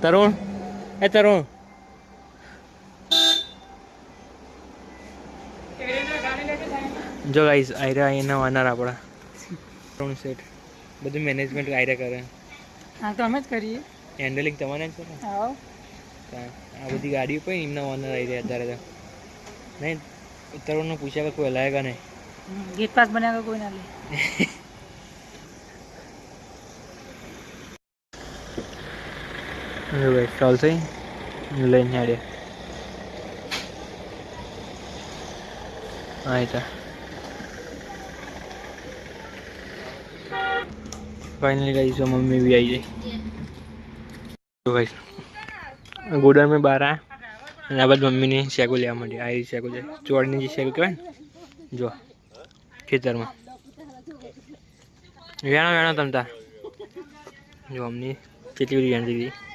તરુણ એ તરુણ જો ગાઈસ આયરા એના વાનર આપણા તરુણ શેઠ બધું મેનેજમેન્ટ આયરા કરે. હા તો અમે જ કરીએ. હેન્ડલિંગ તમારે જ છે. હા આ બધી ગાડીઓ પણ એમના ઓનર આવી રહ્યા અત્યારે તો નહીં. તરુણને પૂછ્યા કોઈ હલાયેગા નહીં. ગેટ પાસ બનાવ્યા કોઈ ના લે. ભાઈ ચાલ થઈ લઈને આડે આયતા फाइनली गाइस मम्मी भी आई है तो गाइस गोडाउन में बाहर आया અને આ બાદ મમ્મીની શેકો લેવા માંડી. આ શેકો છે ચોળની જે શેકો કહેવાય ને જો ખેતરમાં વેણો તમતા જો અમની કેટલી બધી વેણતી હતી.